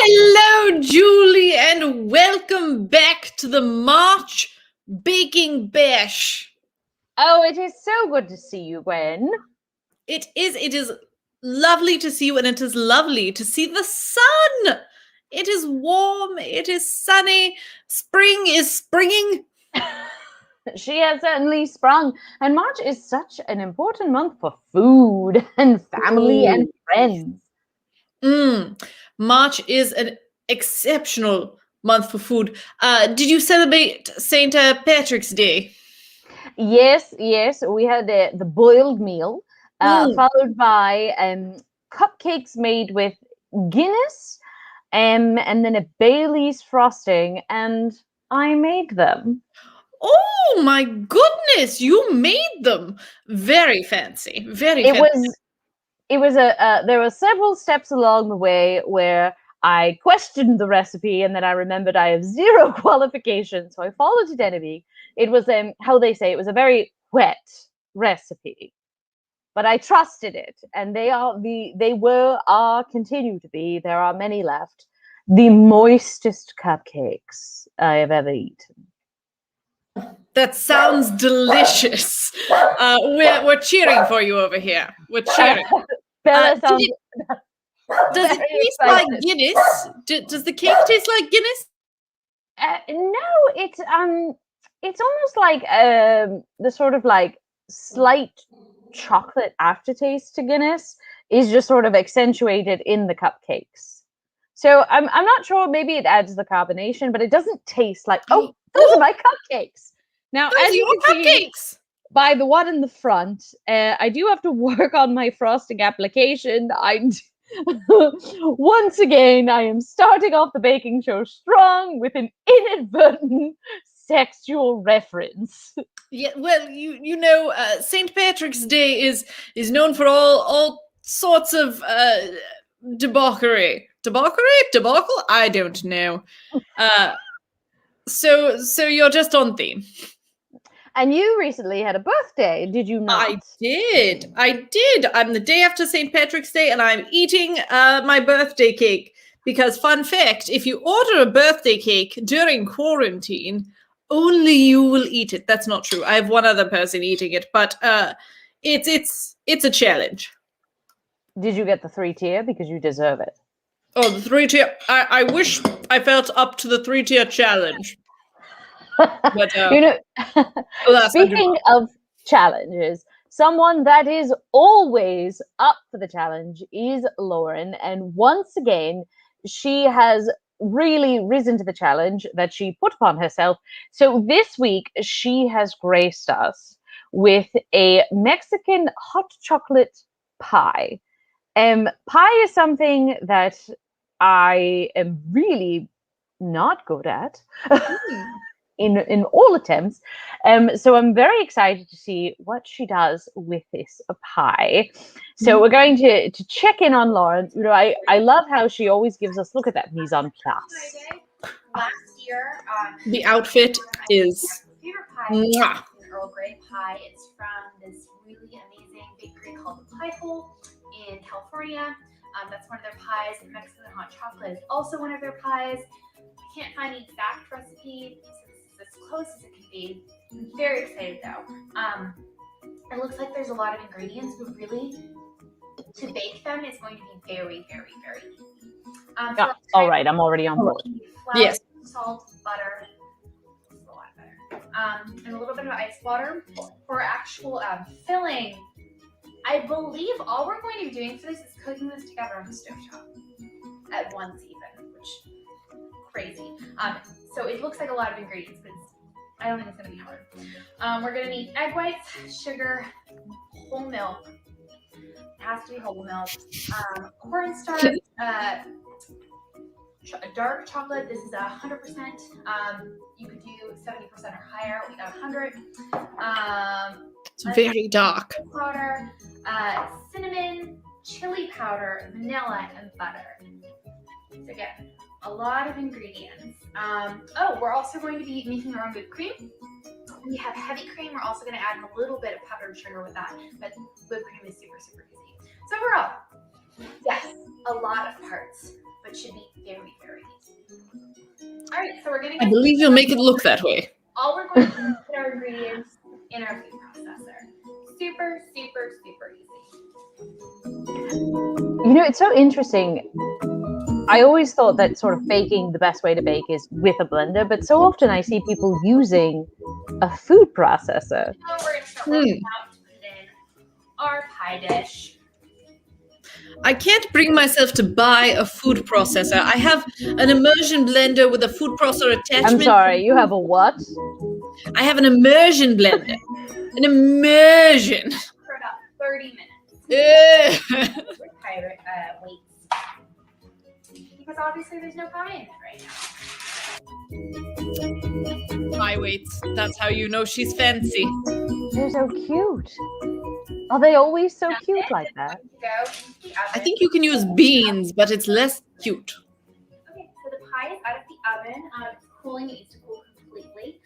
Hello, Julie, and welcome back to the March Baking Bash. Oh, it is so good to see you, Gwen. It is lovely to see you, and it is lovely to see the sun. It is warm, it is sunny, spring is springing. She has certainly sprung, and March is such an important month for food and family and friends. March is an exceptional month for food. Did you celebrate St. Patrick's Day? Yes, we had the boiled meal, followed by cupcakes made with Guinness, and then a Bailey's frosting, and I made them. Oh my goodness, you made them. Very fancy. It was there were several steps along the way where I questioned the recipe, and then I remembered I have zero qualifications, so I followed it anyway. It was how they say, it was a very wet recipe, but I trusted it, and they continue to be. There are many left. The moistest cupcakes I have ever eaten. That sounds delicious. We're cheering for you over here. We're cheering. Bella sounds. Does it taste like Guinness? Does the cake taste like Guinness? No, it's almost like the sort of like slight chocolate aftertaste to Guinness is just sort of accentuated in the cupcakes. So I'm not sure. Maybe it adds the carbonation, but it doesn't taste like those are my cupcakes. Now, those as you can see by the one in the front, I do have to work on my frosting application. Once again, I am starting off the baking show strong with an inadvertent sexual reference. Yeah, well, you know, St. Patrick's Day is known for all sorts of debauchery. Debacle? I don't know. So you're just on theme. And you recently had a birthday, did you not? I did. I'm the day after St. Patrick's Day, and I'm eating my birthday cake. Because, fun fact, if you order a birthday cake during quarantine, only you will eat it. That's not true. I have one other person eating it, but it's a challenge. Did you get the 3-tier? Because you deserve it. Oh, the 3-tier. I wish I felt up to the 3-tier challenge. But you know, speaking of challenges, someone that is always up for the challenge is Lauren. And once again, she has really risen to the challenge that she put upon herself. So this week, she has graced us with a Mexican hot chocolate pie. Pie is something that I am really not good at. In all attempts. So I'm very excited to see what she does with this pie. So we're going to check in on Lauren. You know, I love how she always gives us, look at that mise en place. Last year, the outfit is favorite pie is an Earl Grey pie. It's from this really amazing bakery called the Pie Hole in California. That's one of their pies. Mexican hot chocolate is also one of their pies. I can't find the exact recipe, so this is as close as it can be. I'm very excited though. It looks like there's a lot of ingredients, but really, to bake them is going to be very, very, very easy. All right, I'm already on board. Flour, yes. Salt, butter, a lot better, and a little bit of ice water. For actual filling, I believe all we're going to be doing for this is cooking this together on the stovetop at once even, which crazy. So it looks like a lot of ingredients, but I don't think it's going to be hard. We're going to need egg whites, sugar, whole milk. It has to be whole milk. Cornstarch, dark chocolate. This is 100%. You could do 70% or higher. We got 100. It's very dark. Powder, cinnamon, chili powder, vanilla, and butter. So again, a lot of ingredients. We're also going to be making our own whipped cream. We have heavy cream. We're also going to add a little bit of powdered sugar with that, but whipped cream is super, super easy. So overall, yes, a lot of parts, but should be very, very easy. All right, so we're going to I believe you'll make it look that way. all we're going to do is put our ingredients in our food processor. Super, super, super easy. You know, it's so interesting. I always thought that sort of baking, the best way to bake is with a blender, but so often I see people using a food processor. Now we're going to start rolling out to put in our pie dish. I can't bring myself to buy a food processor. I have an immersion blender with a food processor attachment. I'm sorry, you have a what? I have an immersion blender. An immersion. For about 30 minutes. Pirate weights. Because obviously there's no pie in it right now. Pie weights. That's how you know she's fancy. They're so cute. Are they always so cute like that? I think you can use beans, but it's less cute. Okay, so the pie is out of the oven. It's cooling. It needs to cool completely.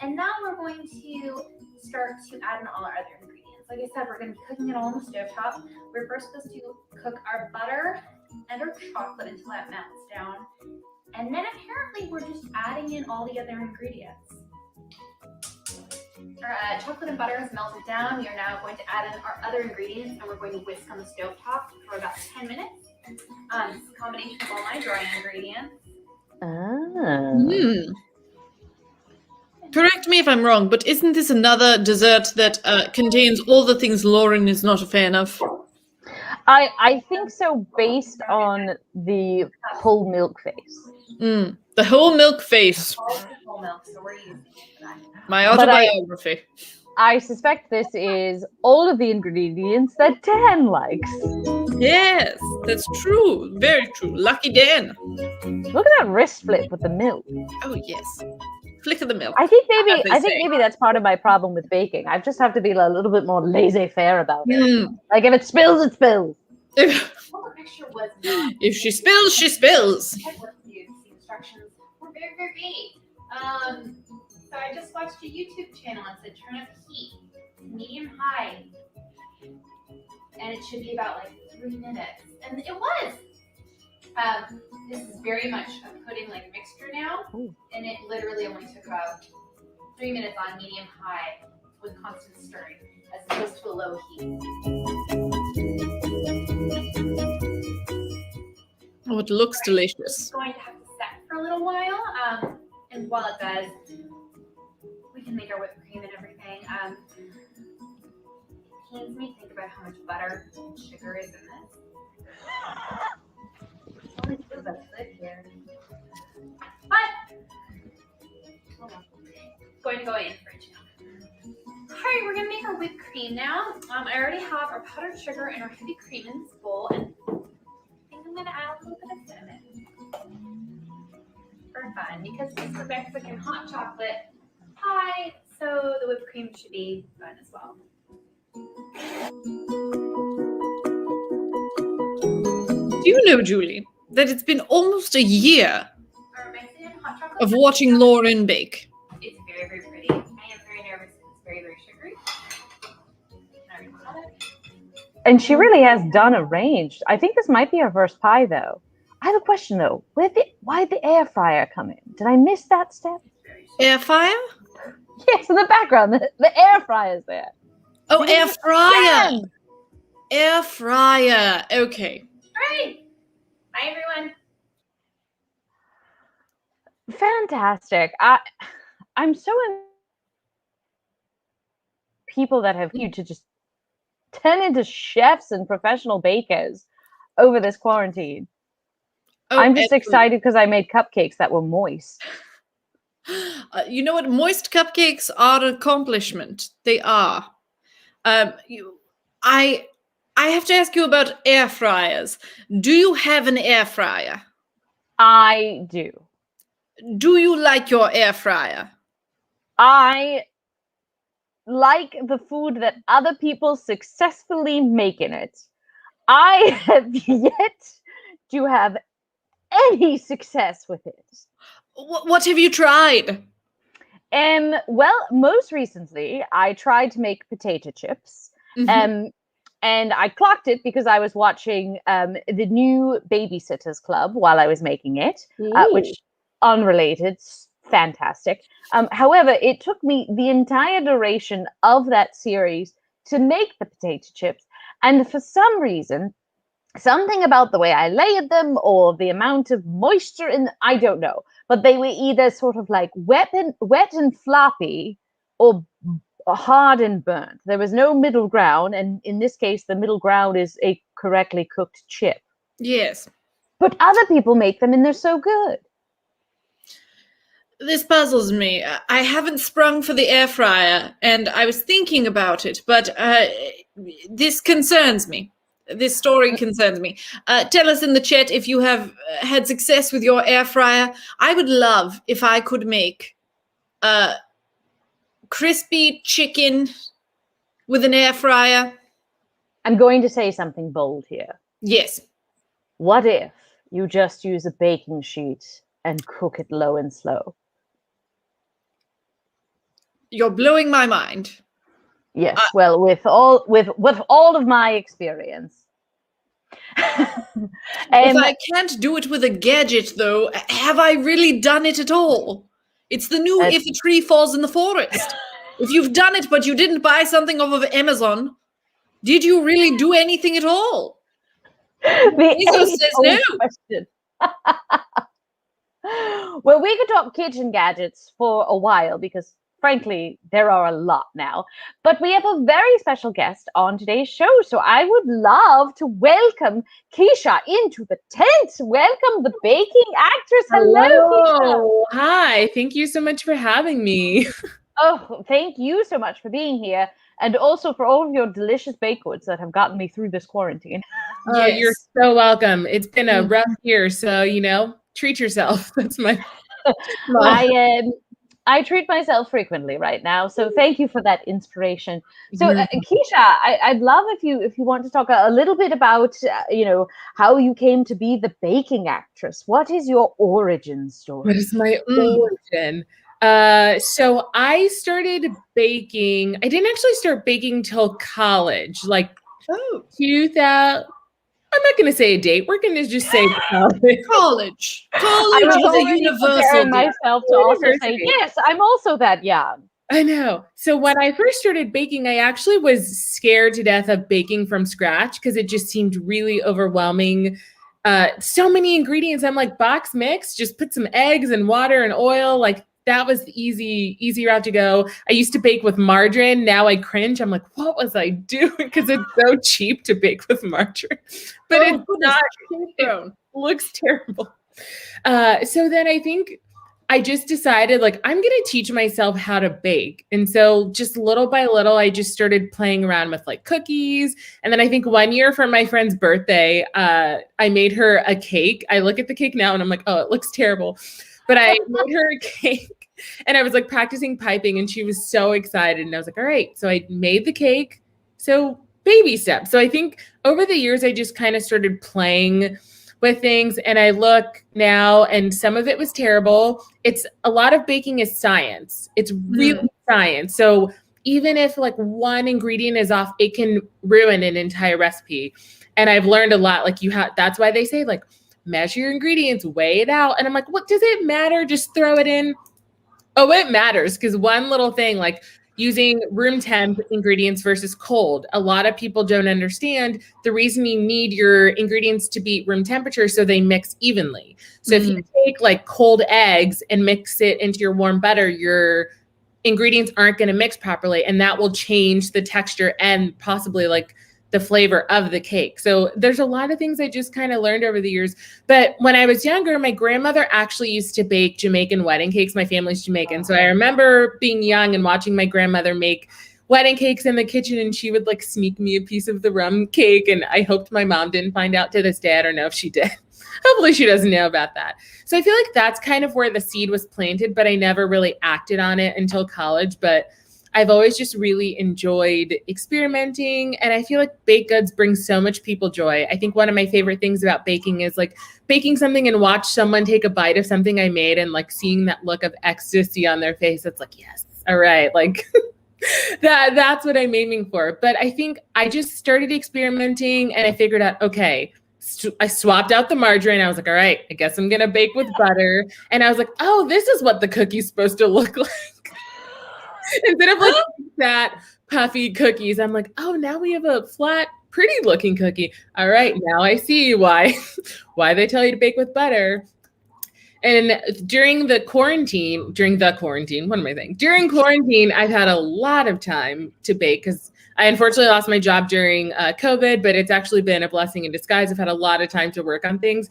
And now we're going to start to add in all our other ingredients. Like I said, we're going to be cooking it all on the stovetop. We're first supposed to cook our butter and our chocolate until that melts down. And then apparently we're just adding in all the other ingredients. Our chocolate and butter has melted down. We are now going to add in our other ingredients, and we're going to whisk on the stovetop for about 10 minutes. It's a combination of all my dry ingredients. Correct me if I'm wrong, but isn't this another dessert that contains all the things Lauren is not a fan of? I think so, based on the whole milk face. The whole milk face. Whole milk, so we're using it for that. My autobiography. I suspect this is all of the ingredients that Dan likes. Yes, that's true. Very true. Lucky Dan. Look at that wrist flip with the milk. Oh yes. Flick of the milk. I think as they say. maybe that's part of my problem with baking. I just have to be a little bit more laissez-faire about it. Mm. Like if it spills, it spills. Well, the picture was not. If she spills, she spills. I worked with you. The instructions were very, very vague. So I just watched a YouTube channel and said turn up the heat, medium high, and it should be about like 3 minutes, and it was. This is very much a pudding like mixture now, and it literally only took about 3 minutes on medium high with constant stirring, as opposed to a low heat. Oh, it looks delicious. It's going to have to set for a little while, and while it does, we can make our whipped cream and everything. It pains me to think about how much butter and sugar is in this. It's only 2 of us live here. But, hold on. It's going to go in for each other. Alright, we're going to make our whipped cream now. I already have our powdered sugar and our heavy cream in this bowl, and I think I'm going to add a little bit of cinnamon for fun, because it's a Mexican hot chocolate pie, so the whipped cream should be fun as well. Do you know, Julie, that it's been almost a year Our Mexican hot chocolate of watching Lauren bake? It's very, very pretty. I am very nervous because it's very, very sugary. I already got it. And she really has done a range. I think this might be her first pie, though. I have a question, though. Why did the air fryer come in? Did I miss that step? Air fryer? Yes, in the background, the air fryer's there. Oh, air fryer. Yeah. Air fryer. Okay. All right. Bye, everyone. Fantastic. I'm so in people that have you to just turn into chefs and professional bakers over this quarantine. Oh, I'm just excellent. excited because I made cupcakes that were moist. You know what? Moist cupcakes are an accomplishment. They are. I have to ask you about air fryers. Do you have an air fryer? I do. Do you like your air fryer? I like the food that other people successfully make in it. I have yet to have any success with it. What have you tried? Well, most recently, I tried to make potato chips. Mhm. And I clocked it because I was watching the new Babysitters Club while I was making it, which unrelated, fantastic. However, it took me the entire duration of that series to make the potato chips. And for some reason, something about the way I layered them or the amount of moisture in, I don't know, but they were either sort of like wet and floppy or hard and burnt. There was no middle ground, and in this case, the middle ground is a correctly cooked chip. Yes. But other people make them, and they're so good. This puzzles me. I haven't sprung for the air fryer, and I was thinking about it, but this concerns me. This story concerns me. Tell us in the chat if you have had success with your air fryer. I would love if I could make crispy chicken with an air fryer. I'm going to say something bold here. Yes. What if you just use a baking sheet and cook it low and slow? You're blowing my mind. Yes, well, with all of my experience. If I can't do it with a gadget, though, have I really done it at all? It's the new if a tree falls in the forest. If you've done it, but you didn't buy something off of Amazon, did you really do anything at all? Nico says no. Question. Well, we could talk kitchen gadgets for a while because, frankly, there are a lot now. But we have a very special guest on today's show. So I would love to welcome Kisha into the tent. Welcome the baking actress. Hello, Kisha. Hi. Thank you so much for having me. Oh, thank you so much for being here. and also for all of your delicious baked goods that have gotten me through this quarantine. Oh, you're Yes. so welcome. It's been a rough year, so treat yourself. That's my I treat myself frequently right now, so thank you for that inspiration. So, You're- Kisha, I'd love if you want to talk a little bit about how you came to be the baking actress. What is your origin story? What is my origin? So I started baking. I didn't actually start baking till college, like 2000. I'm not going to say a date. We're going to just say college. College. I College was is a already universal preparing date. myself to also say, University. yes, I'm also that young. I know. So when I first started baking, I actually was scared to death of baking from scratch because it just seemed really overwhelming. So many ingredients. I'm like, box mix, just put some eggs and water and oil. Like that was the easy route to go. I used to bake with margarine. Now I cringe. I'm like, what was I doing? Because it's so cheap to bake with margarine, but it's not. It looks terrible. So then I think I just decided like I'm going to teach myself how to bake. And so just little by little, I just started playing around with like cookies. And then I think one year for my friend's birthday, I made her a cake. I look at the cake now and I'm like, oh, it looks terrible. But I made her a cake and I was like practicing piping and she was so excited. And I was like, all right. So I made the cake. So baby steps. So I think over the years, I just kind of started playing with things. And I look now and some of it was terrible. It's a lot of baking is science. It's really science. So even if like one ingredient is off, it can ruin an entire recipe. And I've learned a lot. Like that's why they say like measure your ingredients, weigh it out. And I'm like, what does it matter? Just throw it in. Oh, it matters because one little thing like using room temp ingredients versus cold. A lot of people don't understand the reason you need your ingredients to be room temperature so they mix evenly. So if you take like cold eggs and mix it into your warm butter, your ingredients aren't going to mix properly and that will change the texture and possibly like the flavor of the cake. So there's a lot of things I just kind of learned over the years. But when I was younger, my grandmother actually used to bake Jamaican wedding cakes. My family's Jamaican. So I remember being young and watching my grandmother make wedding cakes in the kitchen and she would like sneak me a piece of the rum cake. And I hoped my mom didn't find out to this day. I don't know if she did. Hopefully she doesn't know about that. So I feel like that's kind of where the seed was planted, but I never really acted on it until college. But I've always just really enjoyed experimenting. And I feel like baked goods bring so much people joy. I think one of my favorite things about baking is like baking something and watch someone take a bite of something I made and like seeing that look of ecstasy on their face. It's like, yes, all right. Like that's what I'm aiming for. But I think I just started experimenting and I figured out, okay, I swapped out the margarine. I was like, all right, I guess I'm going to bake with butter. And I was like, oh, this is what the cookie's supposed to look like. Instead of like that puffy cookies, I'm like, oh, now we have a flat, pretty looking cookie. All right, now I see why they tell you to bake with butter. And during quarantine, what am I saying? During quarantine, I've had a lot of time to bake because I unfortunately lost my job during COVID, but it's actually been a blessing in disguise. I've had a lot of time to work on things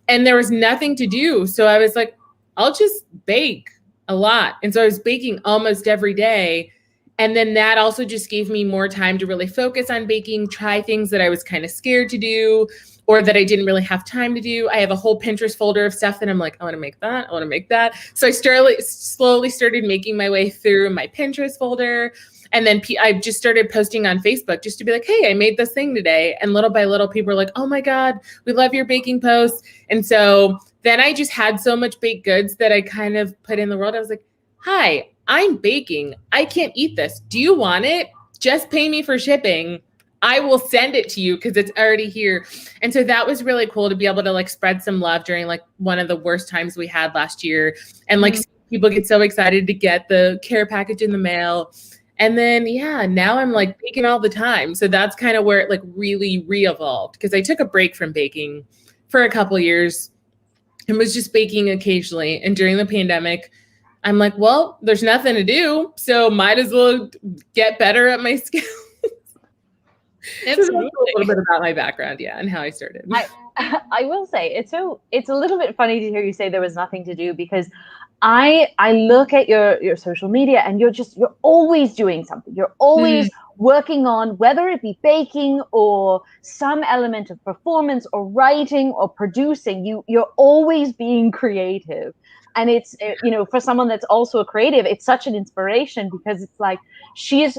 and there was nothing to do. So I was like, I'll just bake a lot. And so I was baking almost every day. And then that also just gave me more time to really focus on baking, try things that I was kind of scared to do or that I didn't really have time to do. I have a whole Pinterest folder of stuff that I'm like, I want to make that. I want to make that. So I slowly started making my way through my Pinterest folder. And then I just started posting on Facebook just to be like, hey, I made this thing today. And little by little, people were like, oh my God, we love your baking posts. And so then I just had so much baked goods that I kind of put in the world. I was like, hi, I'm baking. I can't eat this. Do you want it? Just pay me for shipping. I will send it to you because it's already here. And so that was really cool to be able to like spread some love during like one of the worst times we had last year. And like people get so excited to get the care package in the mail. And then, yeah, now I'm like baking all the time. So that's kind of where it like really re-evolved because I took a break from baking for a couple years and was just baking occasionally. And during the pandemic, I'm like, well, there's nothing to do. So might as well get better at my skills. Absolutely. So a little bit about my background, yeah, and how I started. I will say it's a little bit funny to hear you say there was nothing to do because I look at your social media, and you're always doing something. You're always working on, whether it be baking or some element of performance or writing or producing. You're always being creative. And it's, for someone that's also a creative, it's such an inspiration, because it's like she's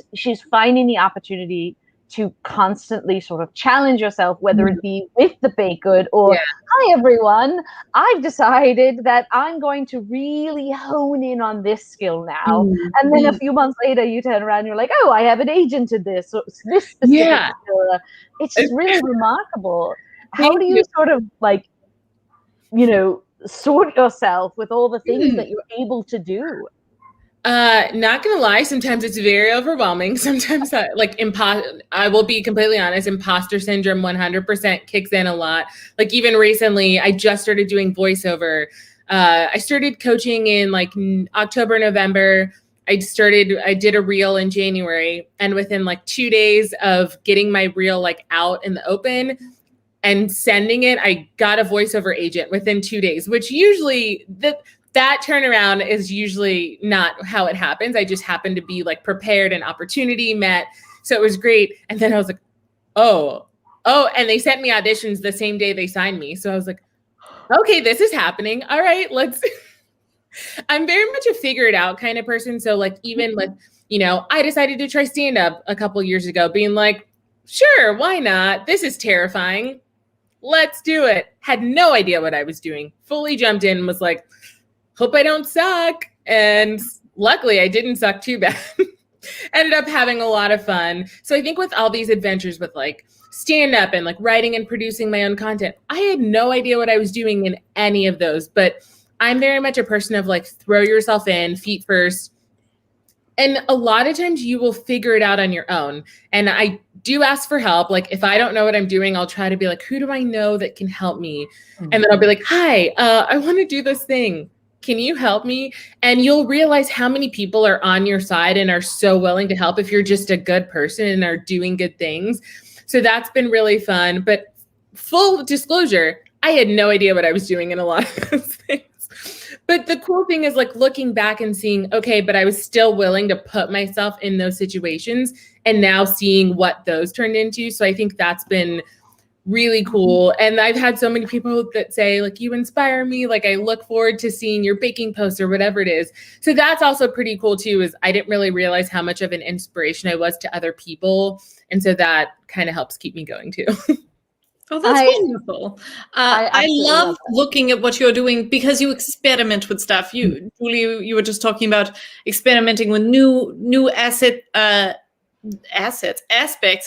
finding the opportunity to constantly sort of challenge yourself, whether it be with the baked good or, hi everyone, I've decided that I'm going to really hone in on this skill now. And then a few months later, you turn around and you're like, oh, I have an agent in this specific skill. It's just really remarkable. How do you sort of like, sort yourself with all the things that you're able to do? Not gonna lie, sometimes it's very overwhelming. Sometimes I will be completely honest, imposter syndrome 100% kicks in a lot. Like even recently, I just started doing voiceover. I started coaching in like October, November. I did a reel in January, and within like 2 days of getting my reel like out in the open and sending it, I got a voiceover agent within 2 days, which usually that turnaround is usually not how it happens. I just happened to be like prepared and opportunity met. So it was great. And then I was like, oh, and they sent me auditions the same day they signed me. So I was like, okay, this is happening. All right, I'm very much a figure it out kind of person. So like, even like, I decided to try stand up a couple years ago, being like, sure, why not? This is terrifying. Let's do it. Had no idea what I was doing. Fully jumped in and was like, hope I don't suck. And luckily I didn't suck too bad. Ended up having a lot of fun. So I think with all these adventures with like stand up and like writing and producing my own content, I had no idea what I was doing in any of those, but I'm very much a person of like, throw yourself in, feet first. And a lot of times you will figure it out on your own. And I do ask for help. Like if I don't know what I'm doing, I'll try to be like, who do I know that can help me? And then I'll be like, hi, I want to do this thing. Can you help me? And you'll realize how many people are on your side and are so willing to help if you're just a good person and are doing good things. So that's been really fun. But full disclosure, I had no idea what I was doing in a lot of those things. But the cool thing is like looking back and seeing, okay, but I was still willing to put myself in those situations and now seeing what those turned into. So I think that's been really cool. And I've had so many people that say like, you inspire me. Like I look forward to seeing your baking post or whatever it is. So that's also pretty cool too, is I didn't really realize how much of an inspiration I was to other people. And so that kind of helps keep me going too. Oh, that's wonderful. I love looking at what you're doing because you experiment with stuff. Julie, you were just talking about experimenting with new aspects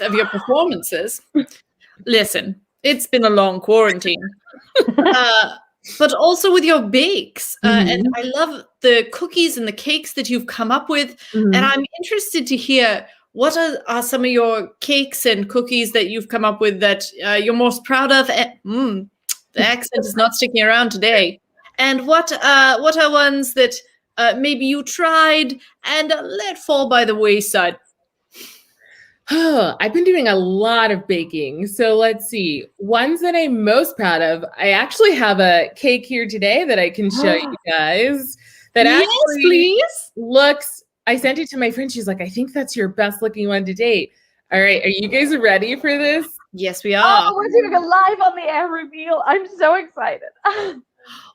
of your performances. Listen, it's been a long quarantine, but also with your bakes. And I love the cookies and the cakes that you've come up with. And I'm interested to hear, what are some of your cakes and cookies that you've come up with that you're most proud of? The accent is not sticking around today. And what are ones that maybe you tried and let fall by the wayside? Oh, I've been doing a lot of baking. So let's see. Ones that I'm most proud of. I actually have a cake here today that I can show you guys. That actually looks, I sent it to my friend. She's like, I think that's your best looking one to date. All right. Are you guys ready for this? Yes, we are. Oh, we're doing a live on the air reveal. I'm so excited.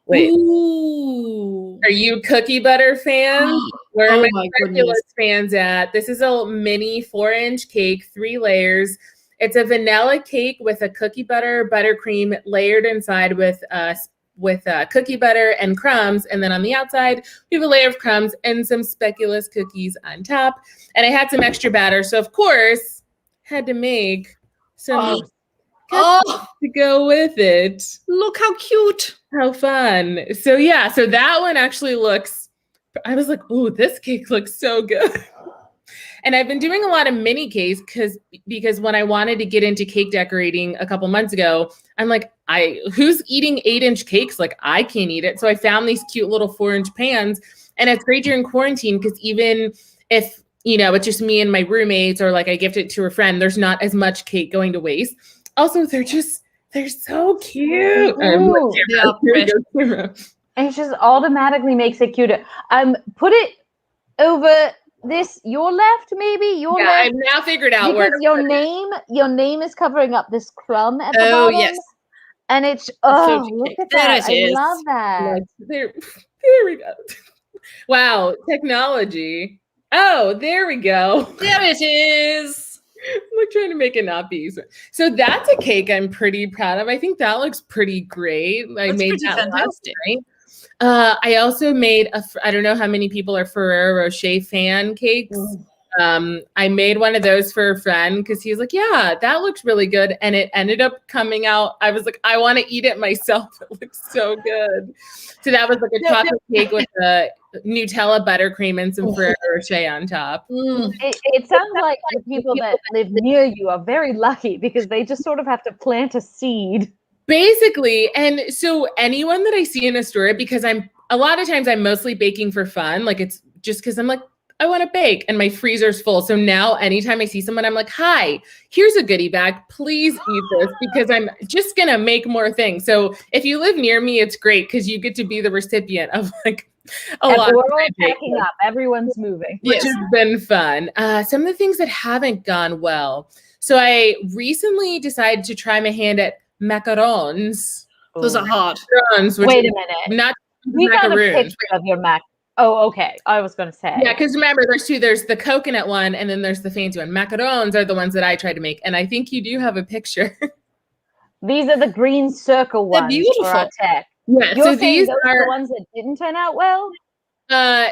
Wait. Ooh. Are you cookie butter fans? Where are my goodness fans at? This is a mini 4-inch cake, 3 layers. It's a vanilla cake with a cookie butter, buttercream layered inside with cookie butter and crumbs. And then on the outside, we have a layer of crumbs and some speculoos cookies on top. And I had some extra batter. So of course, had to make some to go with it. Look how cute. How fun. So yeah, so that one actually looks, I was like, oh, this cake looks so good. And I've been doing a lot of mini cakes because when I wanted to get into cake decorating a couple months ago, I'm like, who's eating 8-inch cakes? Like I can't eat it. So I found these cute little 4-inch pans, and it's great during quarantine because even if, it's just me and my roommates, or like I gift it to a friend, there's not as much cake going to waste. Also, they're so cute. And it just automatically makes it cuter. Put it over this, your left, maybe? Your Yeah, left? I've now figured out where Because to your name is covering up this crumb at the Oh, bottom. yes. And it's, photo look cake. at There that. it is. I love that. like, there we go. Wow, technology. Oh, there we go. There it is. I'm like trying to make it not be. So that's a cake I'm pretty proud of. I think that looks pretty great. I That's made pretty that last fantastic. night. I also made I don't know how many people are Ferrero Rocher fan cakes. I made one of those for a friend because he was like, yeah, that looks really good. And it ended up coming out. I was like, I want to eat it myself. It looks so good. So that was like a chocolate cake with a Nutella buttercream and some Ferrero Rocher on top. It sounds like the people that live near you are very lucky because they just sort of have to plant a seed. Basically, and so anyone that I see in a store, because a lot of times I'm mostly baking for fun, like it's just because I'm like, I want to bake and my freezer's full. So now anytime I see someone, I'm like, hi, here's a goodie bag. Please eat this because I'm just going to make more things. So if you live near me, it's great because you get to be the recipient of like a lot. We're all packing up. Everyone's moving. Which has been fun. Some of the things that haven't gone well. So I recently decided to try my hand at macarons. Those are hard. Macarons, which Wait a is minute. not We got a macaroons. picture of your mac. Oh, okay. I was going to say. Yeah, because remember, there's two. There's the coconut one, and then there's the fancy one. Macarons are the ones that I tried to make, and I think you do have a picture. These are the green circle They're ones beautiful. for our tech. Yeah, You're so saying these those are the ones that didn't turn out well?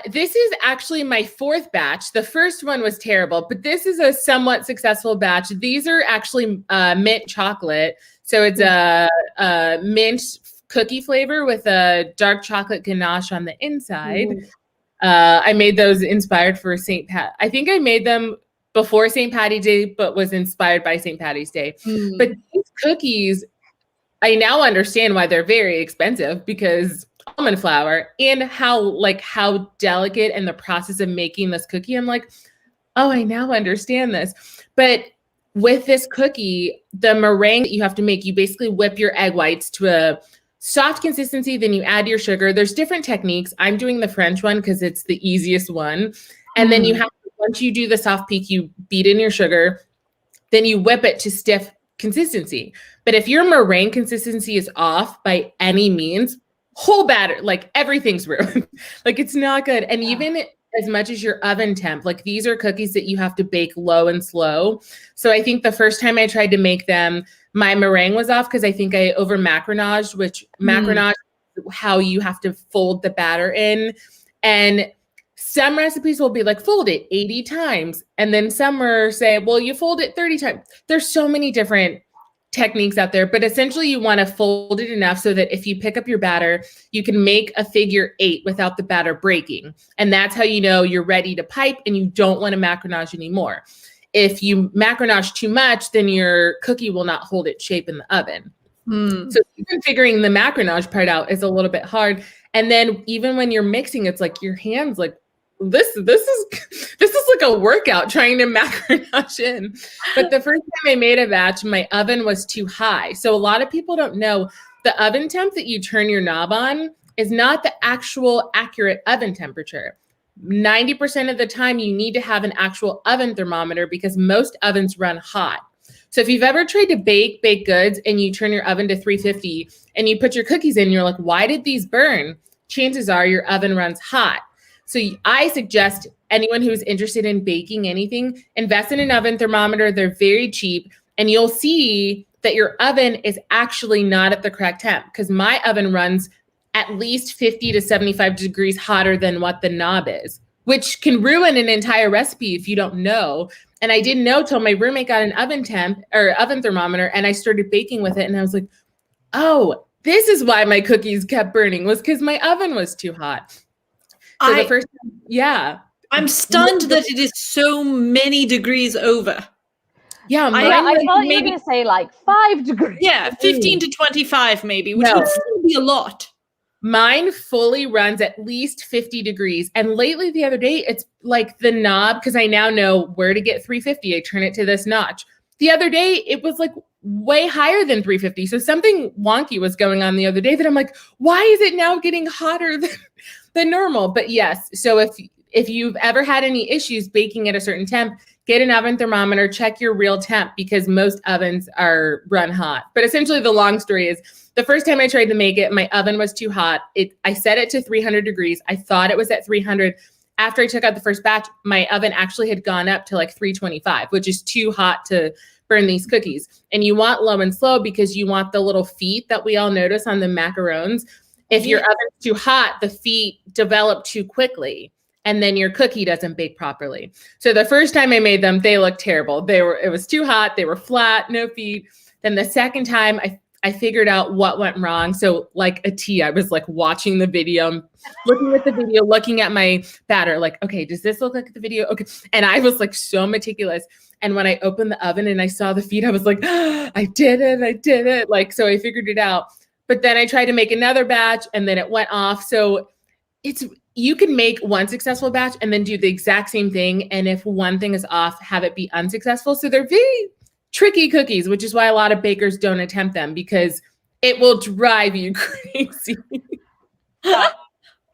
This is actually my fourth batch. The first one was terrible, but this is a somewhat successful batch. These are actually mint chocolate. So it's a mint cookie flavor with a dark chocolate ganache on the inside. I made those inspired for St. Pat. I think I made them before St. Patty's Day, but was inspired by St. Patty's Day. But these cookies, I now understand why they're very expensive because almond flour and how delicate and the process of making this cookie. I'm like, oh, I now understand this. But with this cookie, the meringue that you have to make, you basically whip your egg whites to a soft consistency, then you add your sugar. There's different techniques. I'm doing the French one because it's the easiest one. And then you have to, once you do the soft peak, you beat in your sugar, then you whip it to stiff consistency. But if your meringue consistency is off by any means, whole batter, like everything's ruined. Like it's not good. And even as much as your oven temp, like these are cookies that you have to bake low and slow. So I think the first time I tried to make them, my meringue was off because I think I over macronaged, which macronage is how you have to fold the batter in. And some recipes will be like, fold it 80 times. And then some are say, well, you fold it 30 times. There's so many different techniques out there, but essentially you want to fold it enough so that if you pick up your batter, you can make a figure 8 without the batter breaking. And that's how you know you're ready to pipe and you don't want to macronage anymore. If you macronage too much, then your cookie will not hold its shape in the oven. So even figuring the macronage part out is a little bit hard. And then even when you're mixing, it's like your hands like, this is like a workout trying to macronage in. But the first time I made a batch, my oven was too high. So a lot of people don't know the oven temp that you turn your knob on is not the actual accurate oven temperature. 90% of the time you need to have an actual oven thermometer because most ovens run hot. So if you've ever tried to bake baked goods and you turn your oven to 350 and you put your cookies in, you're like, why did these burn? Chances are your oven runs hot. So I suggest anyone who's interested in baking anything, invest in an oven thermometer. They're very cheap. And you'll see that your oven is actually not at the correct temp because my oven runs at least 50 to 75 degrees hotter than what the knob is, which can ruin an entire recipe if you don't know. And I didn't know till my roommate got an oven thermometer and I started baking with it. And I was like, oh, this is why my cookies kept burning, was because my oven was too hot. So the first time, yeah. I'm stunned that it is so many degrees over. Yeah, I thought you were going to say like 5 degrees. Yeah, 15 to 25 maybe, which would still be a lot. Mine fully runs at least 50 degrees. And lately the other day, it's like the knob, because I now know where to get 350. I turn it to this notch. The other day, it was like way higher than 350. So something wonky was going on the other day that I'm like, why is it now getting hotter than normal? But yes, so if you've ever had any issues baking at a certain temp, get an oven thermometer, check your real temp, because most ovens are run hot. But essentially the long story is, the first time I tried to make it, my oven was too hot. I set it to 300 degrees. I thought it was at 300. After I took out the first batch, my oven actually had gone up to like 325, which is too hot to burn these cookies. And you want low and slow because you want the little feet that we all notice on the macarons. If your oven's too hot, the feet develop too quickly, and then your cookie doesn't bake properly. So the first time I made them, they looked terrible. It was too hot. They were flat, no feet. Then the second time I figured out what went wrong. So like a tea, I was like watching the video, looking at the video, looking at my batter, like, okay, does this look like the video? Okay. And I was like so meticulous. And when I opened the oven and I saw the feet, I was like, oh, I did it. Like, so I figured it out. But then I tried to make another batch and then it went off. So you can make one successful batch and then do the exact same thing. And if one thing is off, have it be unsuccessful. So they're very tricky cookies, which is why a lot of bakers don't attempt them, because it will drive you crazy.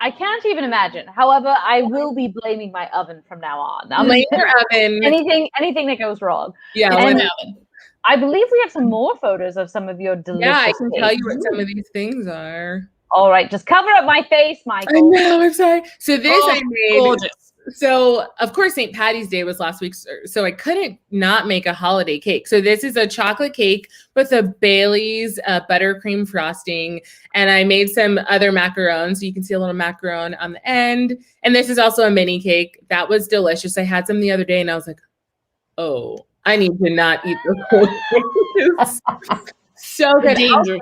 I can't even imagine. However, I will be blaming my oven from now on. Blame your oven. Anything that goes wrong. Yeah, and I believe we have some more photos of some of your delicious. Yeah, I can cakes. tell you what some of these things are. All right, just cover up my face, Michael. I know, I'm sorry. So this I made. Gorgeous. So of course, St. Patty's Day was last week, so I couldn't not make a holiday cake. So this is a chocolate cake with a Bailey's buttercream frosting, and I made some other macarons. So you can see a little macaron on the end. And this is also a mini cake. That was delicious. I had some the other day, and I was like, oh, I need to not eat this whole cake. So good. Dangerous.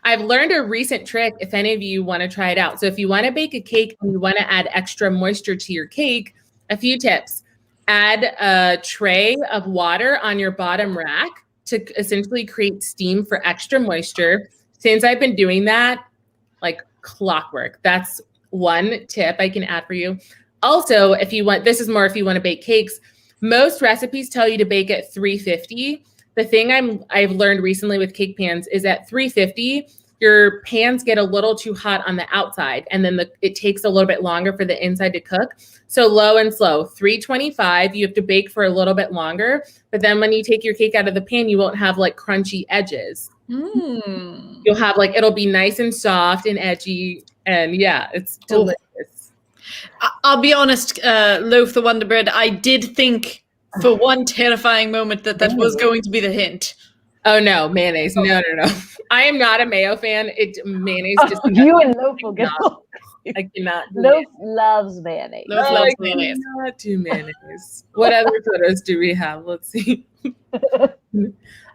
I've learned a recent trick if any of you want to try it out. So if you want to bake a cake and you want to add extra moisture to your cake, a few tips. Add a tray of water on your bottom rack to essentially create steam for extra moisture. Since I've been doing that, like clockwork. That's one tip I can add for you. Also, if you want, this is more if you want to bake cakes, most recipes tell you to bake at 350. The thing I've learned recently with cake pans is at 350, your pans get a little too hot on the outside, and then it takes a little bit longer for the inside to cook. So low and slow, 325, you have to bake for a little bit longer, but then when you take your cake out of the pan, you won't have like crunchy edges. You'll have like, it'll be nice and soft and edgy, and yeah, it's delicious. I'll be honest, Loaf the Wonder Bread, I did think for one terrifying moment that was going to be the hint. Oh no, mayonnaise. No. I am not a mayo fan. Mayonnaise just you and Loaf will get I cannot. Loaf loves mayonnaise. Loaf loves mayonnaise. Not do mayonnaise. What other photos do we have? Let's see.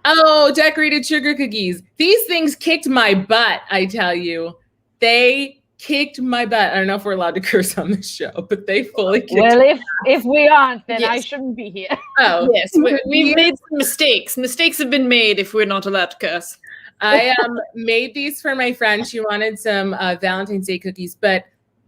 Oh, decorated sugar cookies. These things kicked my butt, I tell you. They kicked my butt. I don't know if we're allowed to curse on this show, but they fully kicked Well, if we aren't, then I shouldn't be here. Oh, Yes, we've made some mistakes. Mistakes have been made if we're not allowed to curse. I made these for my friend. She wanted some Valentine's Day cookies, but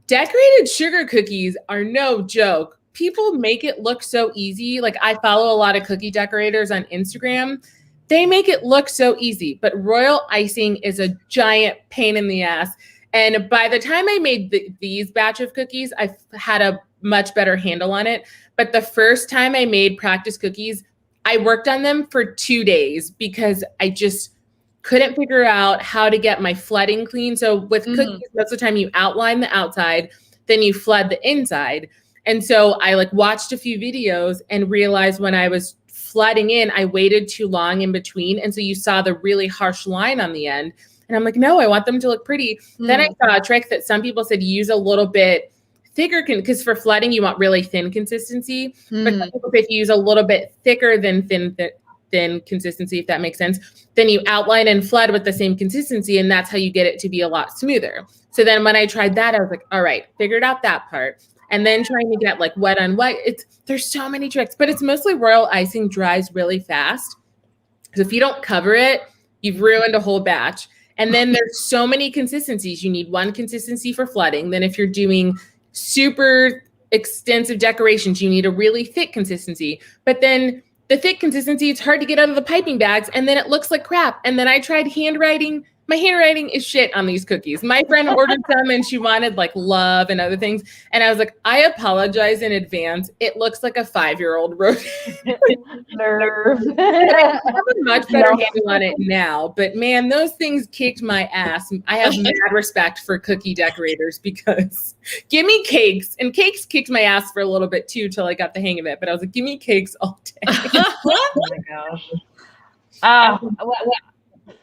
decorated sugar cookies are no joke. People make it look so easy. Like I follow a lot of cookie decorators on Instagram. They make it look so easy, but royal icing is a giant pain in the ass. And by the time I made these batch of cookies, I had a much better handle on it. But the first time I made practice cookies, I worked on them for 2 days because I just couldn't figure out how to get my flooding clean. So with cookies, most of the time you outline the outside, then you flood the inside. And so I like watched a few videos and realized when I was flooding in, I waited too long in between. And so you saw the really harsh line on the end. And I'm like, no, I want them to look pretty. Then I saw a trick that some people said use a little bit thicker, because for flooding, you want really thin consistency. But some people say if you use a little bit thicker than thin consistency, if that makes sense, then you outline and flood with the same consistency. And that's how you get it to be a lot smoother. So then when I tried that, I was like, all right, figured out that part. And then trying to get like wet on wet, there's so many tricks, but it's mostly royal icing dries really fast. So if you don't cover it, you've ruined a whole batch. And then there's so many consistencies. You need one consistency for flooding. Then if you're doing super extensive decorations, you need a really thick consistency. But then the thick consistency, it's hard to get out of the piping bags, and then it looks like crap. And then I tried handwriting. My handwriting is shit on these cookies. My friend ordered some and she wanted like love and other things. And I was like, I apologize in advance. It looks like a 5-year-old wrote it. Nerve. I have a much better handle on it now. But man, those things kicked my ass. I have mad respect for cookie decorators because give me cakes. And cakes kicked my ass for a little bit too till I got the hang of it. But I was like, give me cakes all day. Oh my gosh.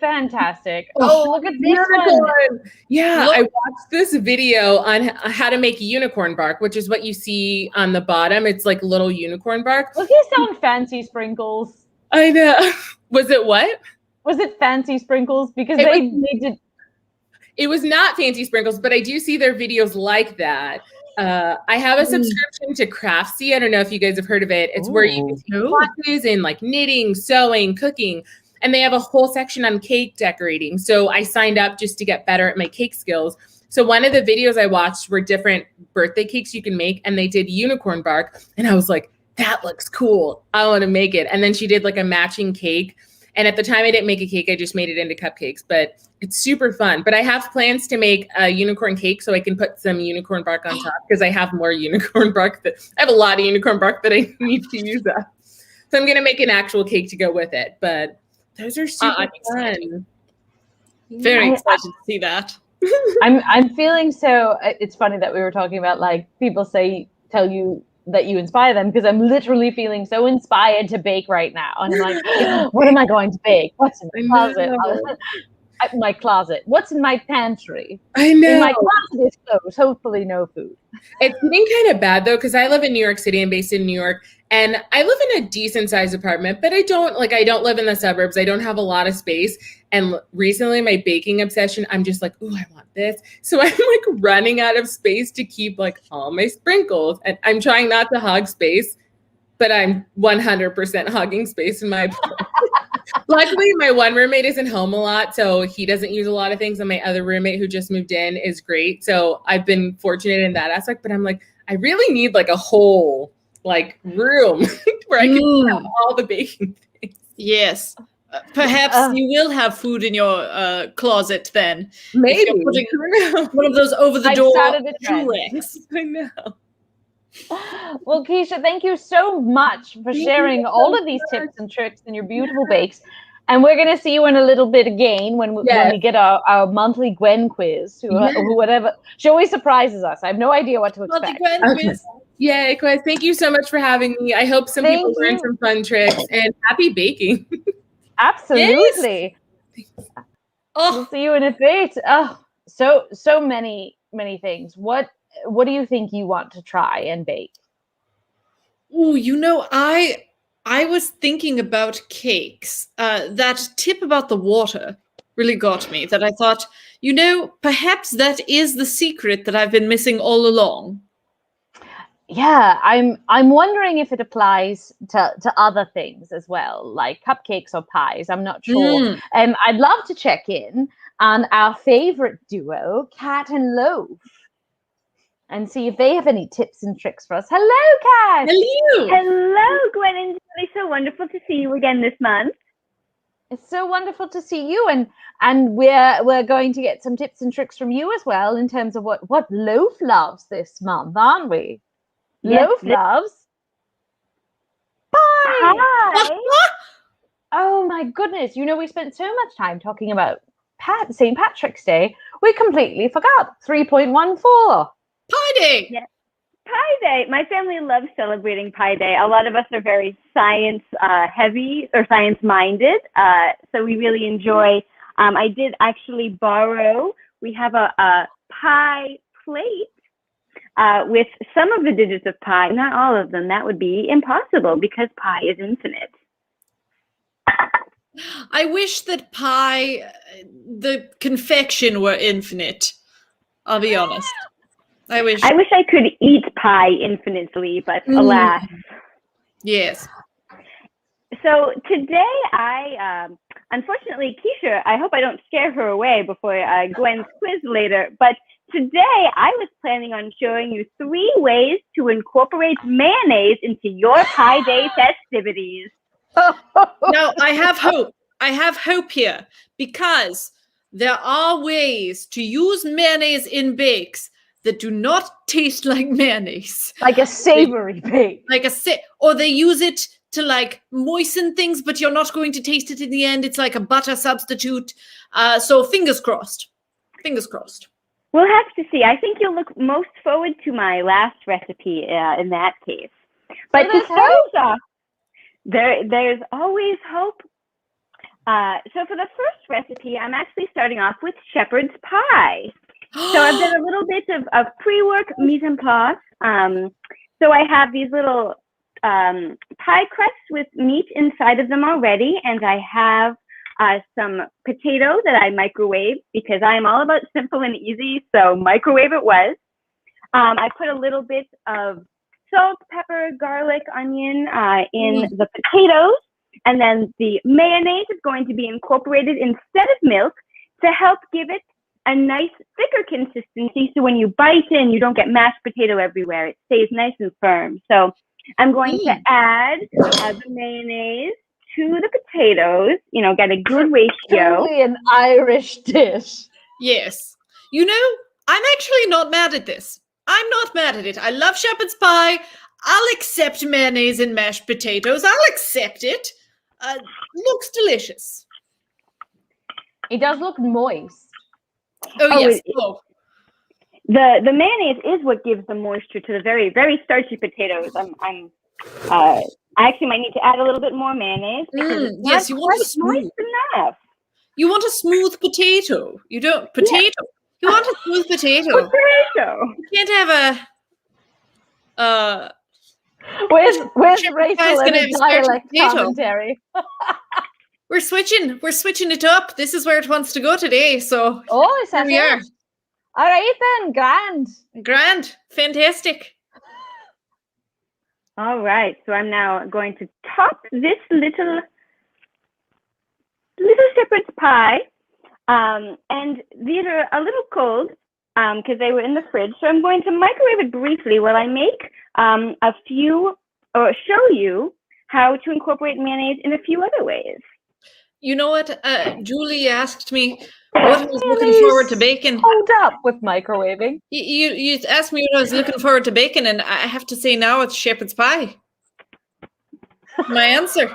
Fantastic. Oh, look at this one. Yeah, I watched this video on how to make unicorn bark, which is what you see on the bottom. It's like little unicorn bark. Was this on fancy sprinkles? I know. Was it what? Was it fancy sprinkles? Because they did. It was not fancy sprinkles, but I do see their videos like that. I have a subscription to Craftsy. I don't know if you guys have heard of it. It's where you can take classes in like knitting, sewing, cooking. And they have a whole section on cake decorating. So I signed up just to get better at my cake skills. So one of the videos I watched were different birthday cakes you can make. And they did unicorn bark. And I was like, that looks cool. I want to make it. And then she did like a matching cake. And at the time I didn't make a cake. I just made it into cupcakes. But it's super fun. But I have plans to make a unicorn cake so I can put some unicorn bark on top. Because I have more unicorn bark. I have a lot of unicorn bark that I need to use up. So I'm going to make an actual cake to go with it. But those are super fun. Very excited to see that. I'm feeling so. It's funny that we were talking about like people tell you that you inspire them because I'm literally feeling so inspired to bake right now, and I'm like, what am I going to bake? What's in my closet? My closet. What's in my pantry? I know. In my closet is closed. Hopefully, no food. It's getting kind of bad though, because I live in New York City. I'm based in New York, and I live in a decent sized apartment, but I don't live in the suburbs. I don't have a lot of space. And recently, my baking obsession, I'm just like, oh, I want this. So I'm like running out of space to keep like all my sprinkles, and I'm trying not to hog space, but I'm 100% hogging space in my apartment. Luckily, my one roommate isn't home a lot, so he doesn't use a lot of things. And my other roommate who just moved in is great. So I've been fortunate in that aspect. But I'm like, I really need like a whole like room where I can have all the baking things. Yes. Perhaps you will have food in your closet then. Maybe. One of those over-the-door racks. I know. Well, Kisha, thank you so much for sharing all of these tips and tricks and your beautiful bakes. And we're going to see you in a little bit again when we get our monthly Gwen quiz. Whatever. She always surprises us. I have no idea what to expect. Quiz. Yay, quiz. Thank you so much for having me. I hope some people learn some fun tricks, and happy baking. Absolutely. Yes. We'll see you in a bit. Oh, so many things. What do you think you want to try and bake? Oh, I was thinking about cakes. That tip about the water really got me. That I thought, perhaps that is the secret that I've been missing all along. Yeah, I'm wondering if it applies to other things as well, like cupcakes or pies. I'm not sure. I'd love to check in on our favorite duo, Cat and Loaf, and see if they have any tips and tricks for us. Hello, Cat. Hello. Hello, Gwen and Julie. So wonderful to see you again this month. It's so wonderful to see you, and we're going to get some tips and tricks from you as well in terms of what Loaf loves this month, aren't we? Yes, Loaf loves pie. Hi. Oh my goodness! We spent so much time talking about St. Patrick's Day. We completely forgot 3.14. Pie Day. Yes. Pie Day. My family loves celebrating Pie Day. A lot of us are very science heavy or science minded, so we really enjoy. I did actually borrow. We have a pie plate with some of the digits of pi, not all of them. That would be impossible because pi is infinite. I wish that pie, the confection, were infinite. I'll be honest. I wish I could eat pie infinitely, but alas. Yes. So today unfortunately, Kisha, I hope I don't scare her away before Gwen's quiz later, but today I was planning on showing you 3 ways to incorporate mayonnaise into your Pie Day festivities. Now, I have hope. I have hope here because there are ways to use mayonnaise in bakes that do not taste like mayonnaise. Like a savory bake. Or they use it to like moisten things, but you're not going to taste it in the end. It's like a butter substitute. So fingers crossed. Fingers crossed. We'll have to see. I think you'll look most forward to my last recipe in that case. But to start us off, there's always hope. So for the first recipe, I'm actually starting off with shepherd's pie. So I've done a little bit of pre-work mise en place. So I have these little pie crusts with meat inside of them already, and I have some potato that I microwave because I am all about simple and easy, so microwave it was. I put a little bit of salt, pepper, garlic, onion in the potatoes, and then the mayonnaise is going to be incorporated instead of milk to help give it a nice thicker consistency, so when you bite in, you don't get mashed potato everywhere. It stays nice and firm. So I'm going to add the mayonnaise to the potatoes, get a good ratio. Totally an Irish dish. Yes. I'm actually not mad at this. I'm not mad at it. I love shepherd's pie. I'll accept mayonnaise and mashed potatoes. I'll accept it. Looks delicious. It does look moist. Oh yes. The mayonnaise is what gives the moisture to the very, very starchy potatoes. I actually might need to add a little bit more mayonnaise. Yes, you want a smooth. Moist enough. You want a smooth potato. You don't potato. Yeah. You want a smooth potato. Potato. You can't have a. Where's Rachel in a dialect commentary? We're switching it up. This is where it wants to go today. So is that we are. All right then, grand, fantastic. All right, so I'm now going to top this little shepherd's pie, and these are a little cold because they were in the fridge. So I'm going to microwave it briefly while I make show you how to incorporate mayonnaise in a few other ways. You know what? Julie asked me what I was looking forward to baking. Hold up with microwaving. You asked me what I was looking forward to baking, and I have to say now it's shepherd's pie. My answer.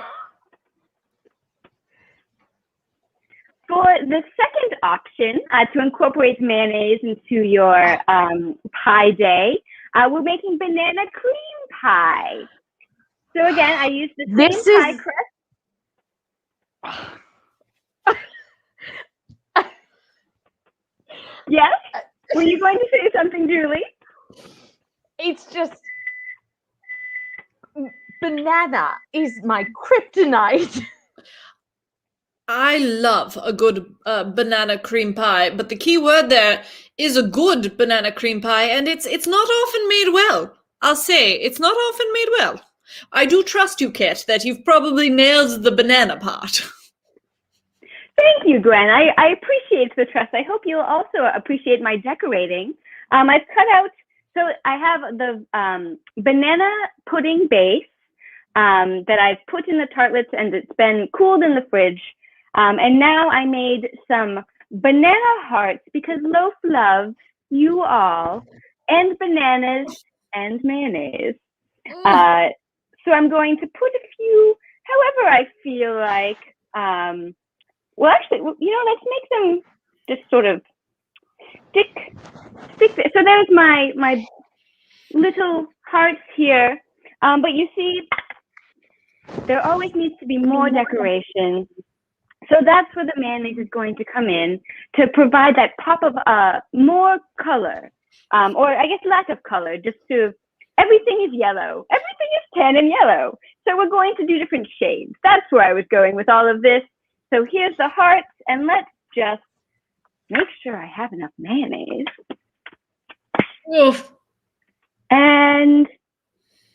For the second option, to incorporate mayonnaise into your pie day, we're making banana cream pie. So again, I use the same pie crust. Yes? Were you going to say something, Julie? It's just banana is my kryptonite. I love a good banana cream pie, but the key word there is a good banana cream pie, and it's not often made well. I'll say it's not often made well. I do trust you, Kat, that you've probably nailed the banana part. Thank you, Gwen. I appreciate the trust. I hope you'll also appreciate my decorating. I've cut out, so I have the banana pudding base that I've put in the tartlets, and it's been cooled in the fridge. And now I made some banana hearts because Loaf loves you all, and bananas and mayonnaise. So I'm going to put a few, however I feel like. Well, actually, let's make them just sort of stick there. So there's my little hearts here. But you see, there always needs to be more decoration. So that's where the mayonnaise is going to come in to provide that pop of more color, or I guess lack of color, just to, everything is yellow. Everything is tan and yellow. So we're going to do different shades. That's where I was going with all of this. So here's the hearts, and let's just make sure I have enough mayonnaise. Oof. And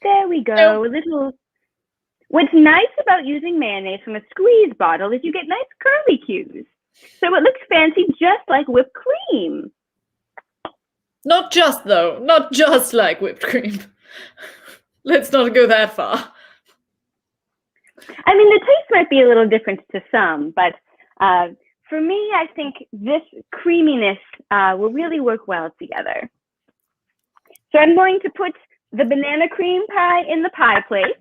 there we go. A little. What's nice about using mayonnaise from a squeeze bottle is you get nice curly cues. So it looks fancy just like whipped cream. Not just like whipped cream. Let's not go that far. I mean, the taste might be a little different to some, but for me, I think this creaminess will really work well together. So I'm going to put the banana cream pie in the pie plate.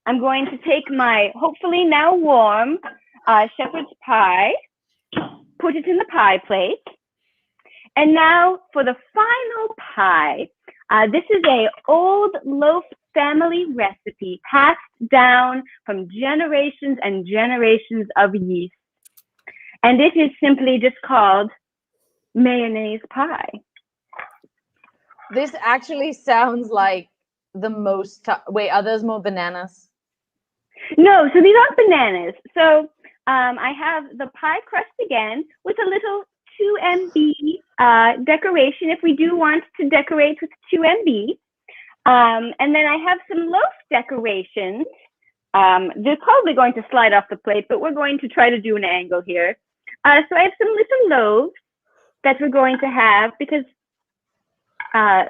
I'm going to take my hopefully now warm shepherd's pie, put it in the pie plate. And now for the final pie. This is a old loaf family recipe passed down from generations and generations of yeast. And it is simply just called mayonnaise pie. This actually sounds like the most. Wait, are those more bananas? No, so these aren't bananas. So I have the pie crust again with a little 2 MB decoration if we do want to decorate with 2 MB. And then I have some loaf decorations. They're probably going to slide off the plate, but we're going to try to do an angle here. So I have some little loaves that we're going to have because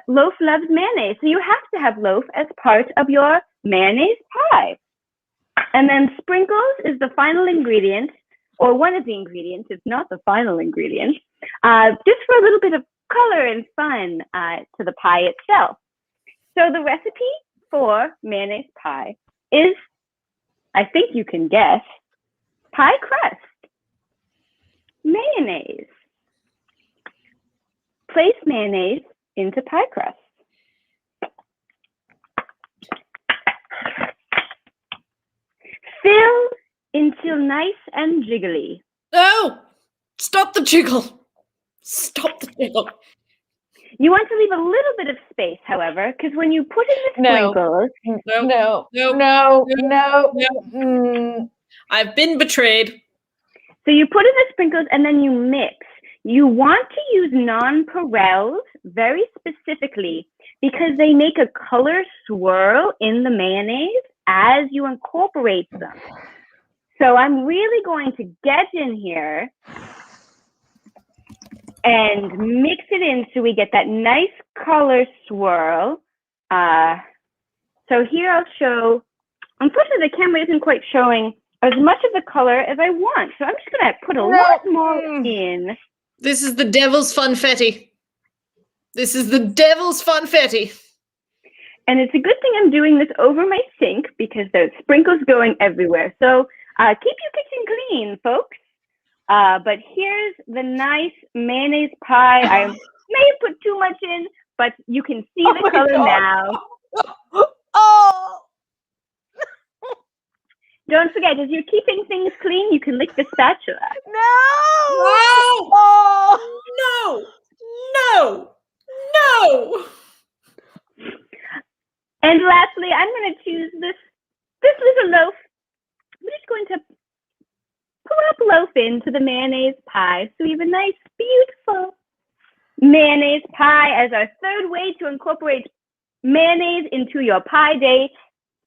loaf loves mayonnaise. So you have to have loaf as part of your mayonnaise pie. And then sprinkles is the final ingredient, or one of the ingredients. It's not the final ingredient, just for a little bit of color and fun to the pie itself. So the recipe for mayonnaise pie is, I think you can guess, pie crust, mayonnaise. Place mayonnaise into pie crust. Fill until nice and jiggly. Oh, stop the jiggle. Stop the jiggle. You want to leave a little bit of space, however, because when you put in the sprinkles, No. I've been betrayed. so you put in the sprinkles and then you mix. You want to use nonpareils very specifically because they make a color swirl in the mayonnaise as you incorporate them. So I'm really going to get in here and mix it in so we get that nice color swirl. So here I'll show, unfortunately the camera isn't quite showing as much of the color as I want. So I'm just gonna put a lot more in. This is the devil's funfetti. This is the devil's funfetti. And it's a good thing I'm doing this over my sink because there's sprinkles going everywhere. So keep your kitchen clean, folks. But here's the nice mayonnaise pie. I may have put too much in, but you can see the color now. Oh! Don't forget, as you're keeping things clean, you can lick the spatula. No! Oh! Oh! No! And lastly, I'm going to choose this little loaf. I'm just going to pull up loaf into the mayonnaise pie. So we have a nice, beautiful mayonnaise pie as our third way to incorporate mayonnaise into your Pie Day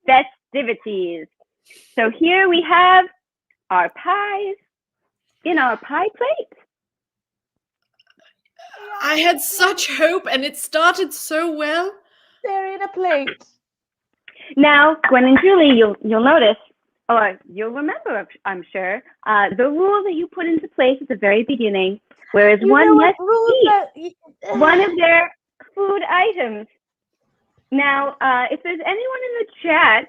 festivities. So here we have our pies in our pie plate. I had such hope and it started so well. They're in a plate. Now, Gwen and Julie, you'll notice, or you'll remember, I'm sure, the rule that you put into place at the very beginning, whereas one must eat one of their food items. Now, if there's anyone in the chat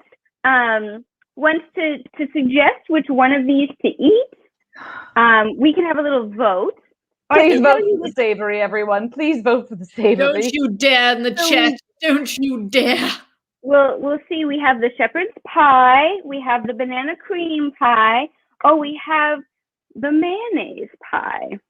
wants to suggest which one of these to eat, we can have a little vote. Please vote for the savory, everyone. Please vote for the savory. Don't you dare in the chat. Don't you dare. We'll see. We have the shepherd's pie. We have the banana cream pie. Oh, we have the mayonnaise pie.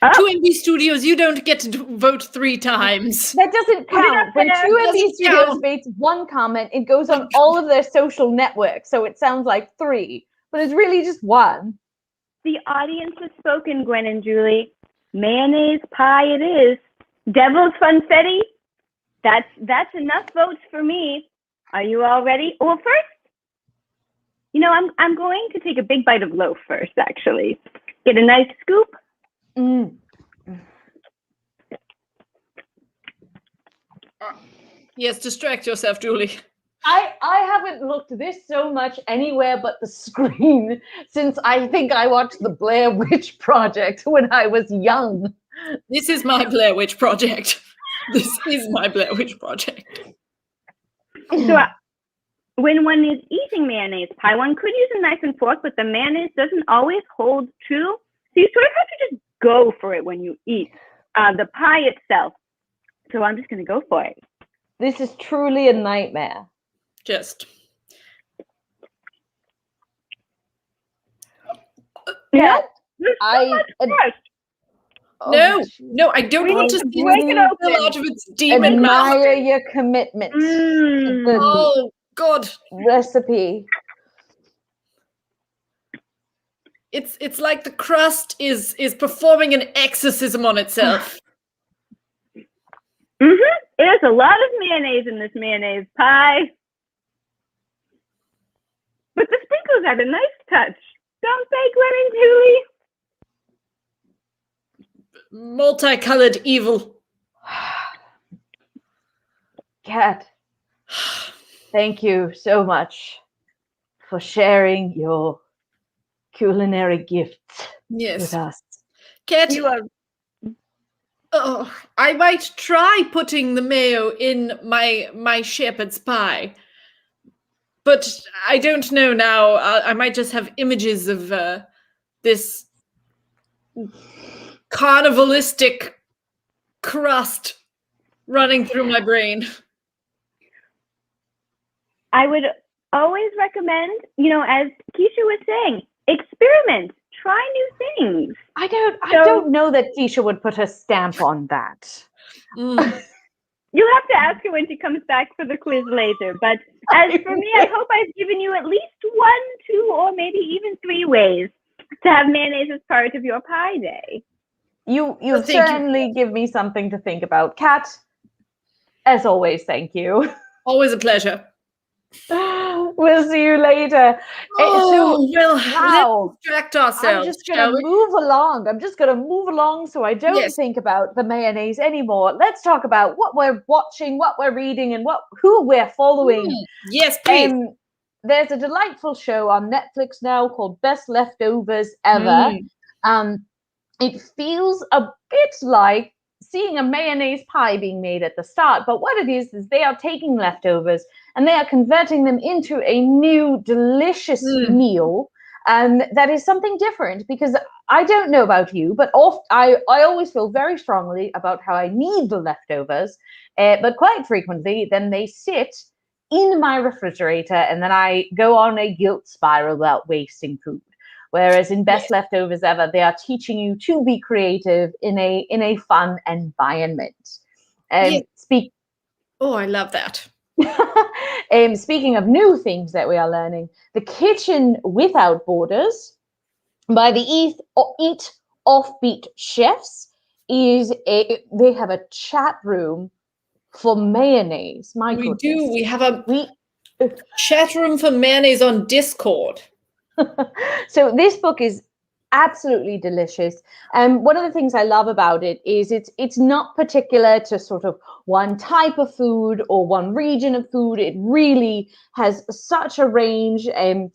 Oh. 2MB Studios, you don't get to vote 3 times. That doesn't count. When 2MB Studios makes one comment, it goes on all of their social networks, so it sounds like 3, but it's really just 1. The audience has spoken, Gwen and Julie. Mayonnaise pie it is. Devil's funfetti. That's enough votes for me. Are you all ready? Well, first, I'm going to take a big bite of loaf first, actually. Get a nice scoop. Yes, distract yourself, Julie. I haven't looked this so much anywhere but the screen since I think I watched the Blair Witch Project when I was young. This is my Blair Witch Project. This is my Blair Witch Project. So when one is eating mayonnaise pie, one could use a knife and fork, but the mayonnaise doesn't always hold true. So you sort of have to just go for it when you eat the pie itself. So I'm just going to go for it. This is truly a nightmare. Just. Yeah. No, I don't want to see break it open. spill out of its demon mouth. Admire your commitment to the Oh, God. recipe. It's like the crust is performing an exorcism on itself. There's a lot of mayonnaise in this mayonnaise pie. But the sprinkles add a nice touch. Don't they, Gwen and Julie? Multicolored evil. Cat, thank you so much for sharing your culinary gifts Yes. with us. Cat, You are I might try putting the mayo in my shepherd's pie. But I don't know now. I might just have images of this carnivalistic crust running through my brain. I would always recommend, as Kisha was saying, experiment, try new things. I don't know that Kisha would put her stamp on that. You'll have to ask her when she comes back for the quiz later. But as for me, I hope I've given you at least 1, 2, or maybe even 3 ways to have mayonnaise as part of your pie day. You Thank certainly give me something to think about. Kat, as always, thank you. Always a pleasure. We'll see you later. Wow. Let's distract I'm ourselves. just going to move along. I'm just going to move along so I don't think about the mayonnaise anymore. Let's talk about what we're watching, what we're reading, and who we're following. Yes, please. There's a delightful show on Netflix now called Best Leftovers Ever. It feels a bit like seeing a mayonnaise pie being made at the start, but what it is they are taking leftovers and they are converting them into a new delicious meal that is something different, because I don't know about you, but I always feel very strongly about how I need the leftovers, but quite frequently then they sit in my refrigerator and then I go on a guilt spiral about wasting food. Whereas in Best Leftovers Ever, they are teaching you to be creative in a fun environment. I love that. Speaking of new things that we are learning, The Kitchen Without Borders by the Eat Offbeat Chefs they have a chat room for mayonnaise. My goodness. We do. We have a chat room for mayonnaise on Discord. So this book is absolutely delicious. One of the things I love about it is it's not particular to sort of one type of food or one region of food. It really has such a range, and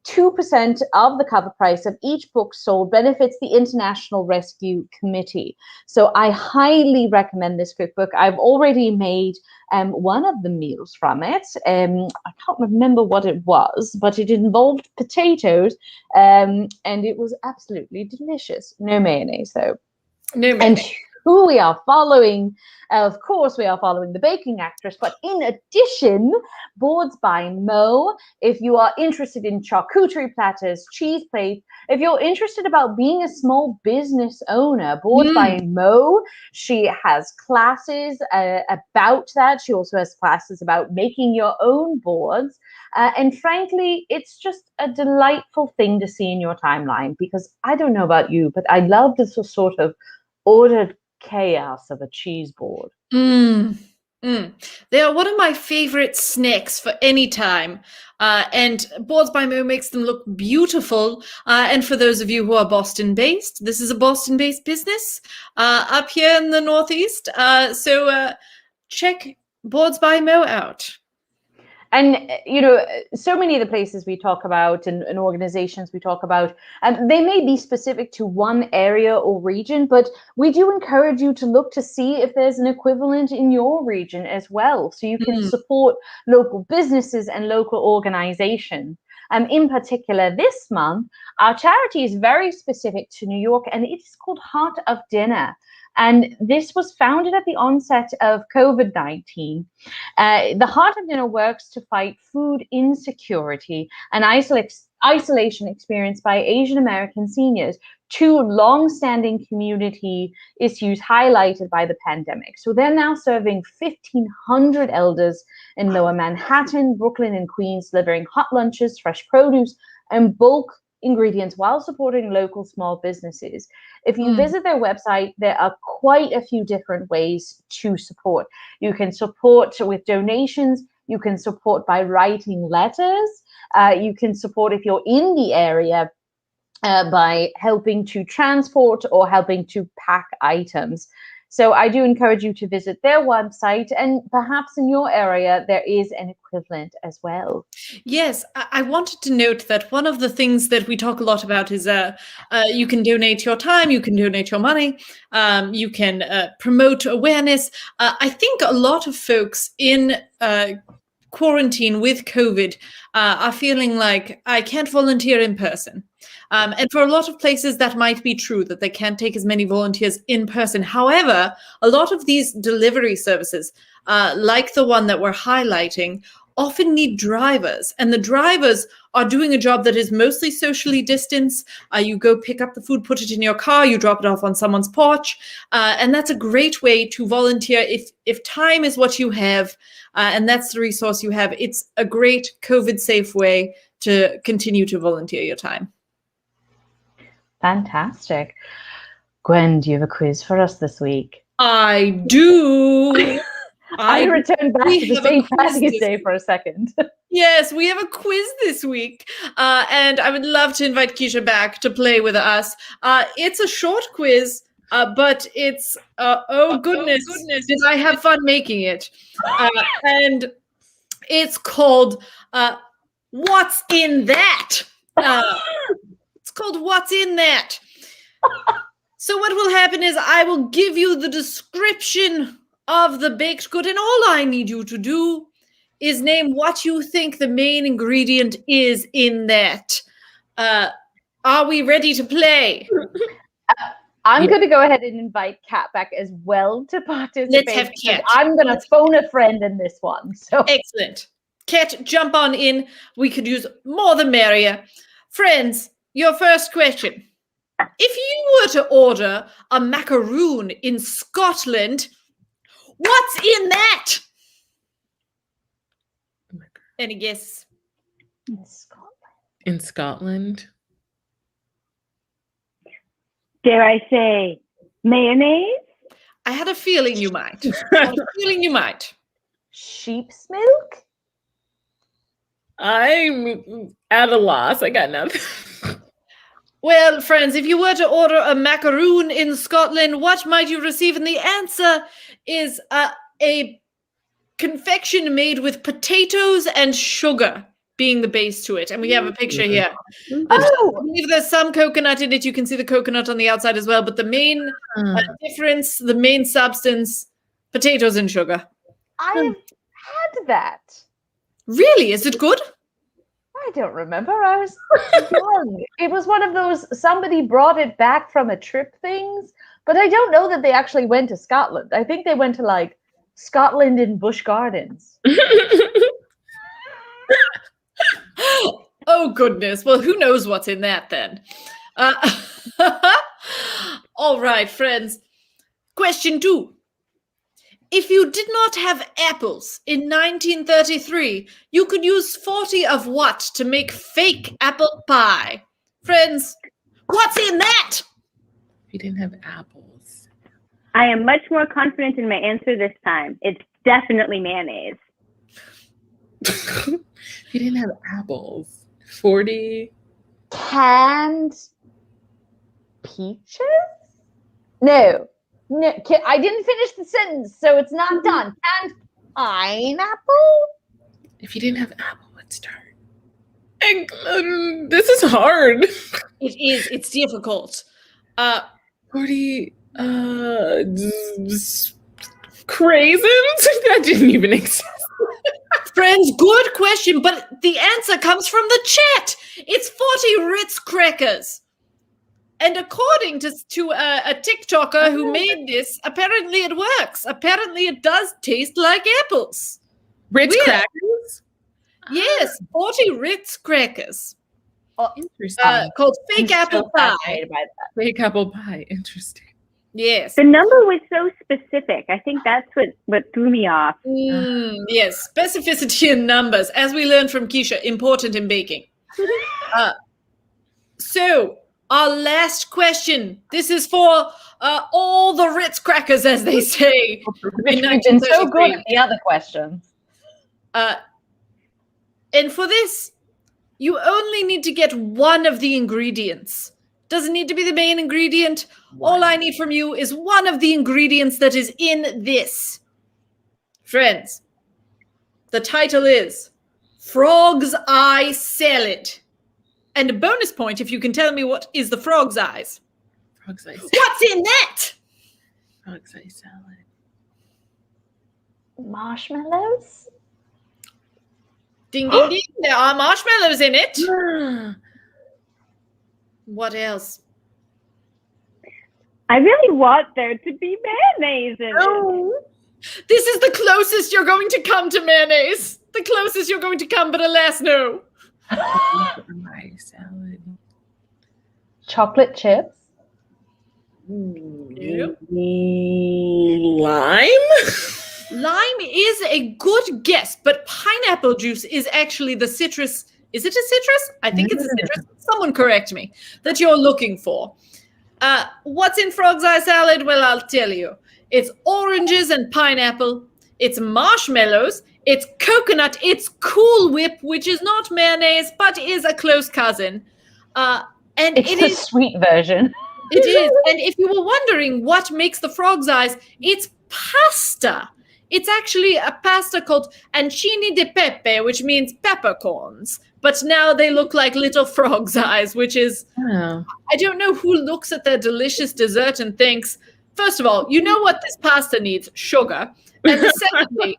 2% of the cover price of each book sold benefits the International Rescue Committee. So I highly recommend this cookbook. I've already made one of the meals from it. I can't remember what it was, but it involved potatoes, and it was absolutely delicious. No mayonnaise, though. No mayonnaise. And who we are following, of course, we are following the baking actress, but in addition, Boards by Mo. If you are interested in charcuterie platters, cheese plates, if you're interested about being a small business owner, Boards by Mo, she has classes about that. She also has classes about making your own boards. And frankly, it's just a delightful thing to see in your timeline, because I don't know about you, but I love this sort of ordered chaos of a cheese board. They are one of my favorite snacks for any time. And Boards by Mo makes them look beautiful. And for those of you who are Boston-based, this is a Boston-based business up here in the Northeast. So check Boards by Mo out. And, so many of the places we talk about and organizations we talk about, they may be specific to one area or region, but we do encourage you to look to see if there's an equivalent in your region as well, so you can support local businesses and local organizations. In particular, this month, our charity is very specific to New York, and it is called Heart of Dinner. And this was founded at the onset of COVID-19. The Heart of Dinner works to fight food insecurity and isolation experienced by Asian American seniors, two long-standing community issues highlighted by the pandemic. So they're now serving 1,500 elders in Lower Manhattan, Brooklyn, and Queens, delivering hot lunches, fresh produce, and bulk ingredients while supporting local small businesses. If you visit their website, there are quite a few different ways to support. You can support with donations. You can support by writing letters. You can support if you're in the area by helping to transport or helping to pack items. So I do encourage you to visit their website, and perhaps in your area, there is an equivalent as well. Yes, I wanted to note that one of the things that we talk a lot about is you can donate your time, you can donate your money, you can promote awareness. I think a lot of folks in quarantine with COVID are feeling like I can't volunteer in person. And for a lot of places, that might be true, that they can't take as many volunteers in person. However, a lot of these delivery services, like the one that we're highlighting, often need drivers. And the drivers are doing a job that is mostly socially distanced. You go pick up the food, put it in your car, you drop it off on someone's porch. And that's a great way to volunteer. If time is what you have, and that's the resource you have, it's a great COVID-safe way to continue to volunteer your time. Fantastic. Gwen, do you have a quiz for us this week? I do. I returned back to the St. Patrick's Day for a second. Yes, we have a quiz this week, and I would love to invite Kisha back to play with us. It's a short quiz, but it's, oh goodness, did I have fun making it? And it's called What's in That? It's called What's in That? So what will happen is I will give you the description of the baked good, and all I need you to do is name what you think the main ingredient is in that. Are we ready to play? I'm going to go ahead and invite Kat back as well to participate. Let's have Kat. I'm going to phone a friend in this one. So excellent. Kat, jump on in. We could use more the merrier. Friends, your first question. If you were to order a macaroon in Scotland, what's in that? Any guess? In Scotland? Dare I say mayonnaise? I had a feeling you might. Sheep's milk? I'm at a loss. I got nothing. Well, friends, if you were to order a macaroon in Scotland, what might you receive? And the answer is a confection made with potatoes and sugar being the base to it. And we have a picture here. I believe there's some coconut in it. You can see the coconut on the outside as well. But the main difference, the main substance, potatoes and sugar. I have had that. Really? Is it good? I don't remember. I was young. It was one of those, somebody brought it back from a trip things, but I don't know that they actually went to Scotland. I think they went to like Scotland in Busch Gardens. Oh, goodness. Well, who knows what's in that then? All right, friends. Question 2. If you did not have apples in 1933, you could use 40 of what to make fake apple pie? Friends, what's in that? We didn't have apples. I am much more confident in my answer this time. It's definitely mayonnaise. We didn't have apples. 40 canned peaches? No, I didn't finish the sentence, so it's not done. Canned pineapple? If you didn't have applewood starch. This is hard. It is. It's difficult. 40 craisins? That didn't even exist. Friends, good question, but the answer comes from the chat. It's 40 Ritz crackers. And according to a TikToker who made this, apparently it works. Apparently it does taste like apples. Ritz Weird. crackers? Yes, 40 Ritz crackers. Interesting. Called fake apple pie. Fascinated by that. Fake apple pie. Interesting. Yes. The number was so specific. I think that's what threw me off. Yes, specificity in numbers, as we learned from Kisha, important in baking. So, our last question. This is for all the Ritz crackers, as they say. We've been so good at the other questions. And for this, you only need to get one of the ingredients. Doesn't need to be the main ingredient. All I need from you is one of the ingredients that is in this. Friends, the title is Frog's Eye Salad. And a bonus point if you can tell me what is the frog's eyes. Frog's eye salad. What's in that? Frog's eye salad. Marshmallows? Ding, ding, ding. There are marshmallows in it. What else? I really want there to be mayonnaise in it. This is the closest you're going to come to mayonnaise. The closest you're going to come, but alas, no. Eye salad. Chocolate chips? Yep. Lime? Lime is a good guess, but pineapple juice is actually the citrus. Is it a citrus? I think it's a citrus. Someone correct me. That you're looking for. What's in frog's eye salad? Well, I'll tell you. It's oranges and pineapple. It's marshmallows. It's coconut. It's Cool Whip, which is not mayonnaise, but is a close cousin. And It's it the is. sweet version. It is. And if you were wondering what makes the frog's eyes, it's pasta. It's actually a pasta called ancini di pepe, which means peppercorns. But now they look like little frog's eyes, which is, Oh. I don't know who looks at their delicious dessert and thinks, first of all, you know what this pasta needs? Sugar. And secondly,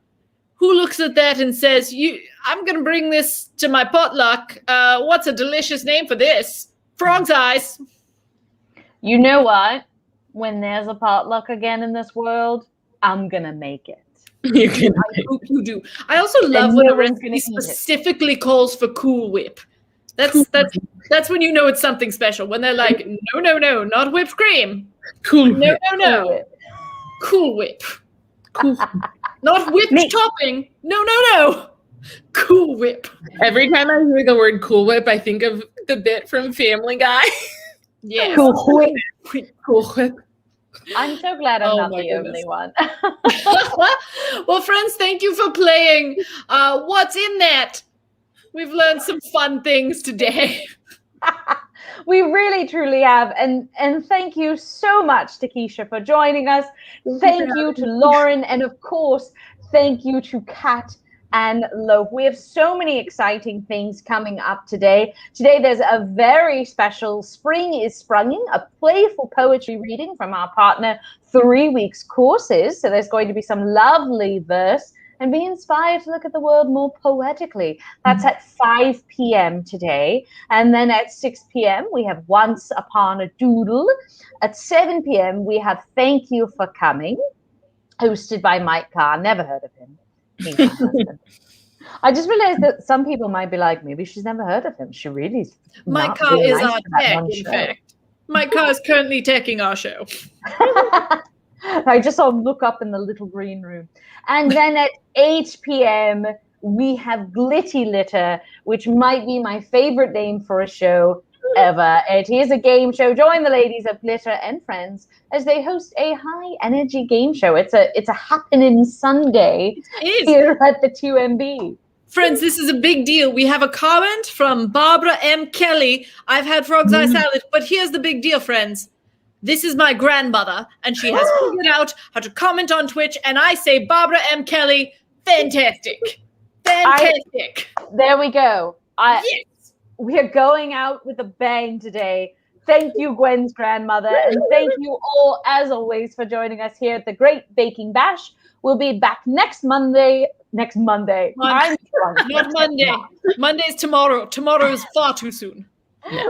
who looks at that and says, I'm going to bring this to my potluck. What's a delicious name for this? Frog's eyes. You know what? When there's a potluck again in this world, I'm going to make it. You can I hope you do. I also love when no a one's recipe gonna eat it. specifically calls for Cool Whip. That's when you know it's something special. When they're like, no, not whipped cream. cool. No, Whip. Cool Whip. Cool. Not whipped topping. No. Cool Whip. Every time I hear the word Cool Whip, I think of the bit from Family Guy. Yes. Cool Whip. Cool Whip. I'm so glad I'm Oh not my the goodness. only one. Well, friends, thank you for playing. What's in that? We've learned some fun things today. We really, truly have. And thank you so much to Kisha for joining us. Thank you to Lauren. And of course, thank you to Cat and Loaf. We have so many exciting things coming up today. Today, there's a very special Spring is Sprunging, a playful poetry reading from our partner 3 Weeks Courses. So there's going to be some lovely verse and be inspired to look at the world more poetically. That's at 5 p.m. today. And then at 6 p.m., we have Once Upon a Doodle. At 7 p.m., we have Thank You for Coming, hosted by Mike Carr. Never heard of him. I just realized that some people might be like, maybe she's never heard of him. She really is. Mike Carr is our tech, in fact. Mike Carr is currently teching our show. I just saw him look up in the little green room. And then at 8 p.m., we have Glitty Litter, which might be my favorite name for a show ever. It is a game show. Join the ladies of Glitter and Friends as they host a high energy game show. It's a happening Sunday here at the 2MB. Friends, this is a big deal. We have a comment from Barbara M. Kelly. I've had frog's eye salad, but here's the big deal, friends. This is my grandmother, and she has figured out how to comment on Twitch, and I say, Barbara M. Kelly, fantastic. Fantastic. There we go. Yes. We are going out with a bang today. Thank you, Gwen's grandmother, and thank you all, as always, for joining us here at the Great Baking Bash. We'll be back next Monday. I'm drunk. Not Monday. Monday's tomorrow. Tomorrow is far too soon.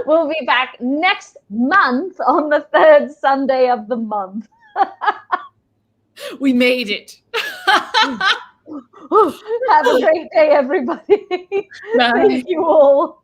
We'll be back next month on the 3rd Sunday of the month. We made it. Have a great day, everybody. Bye. Thank you all.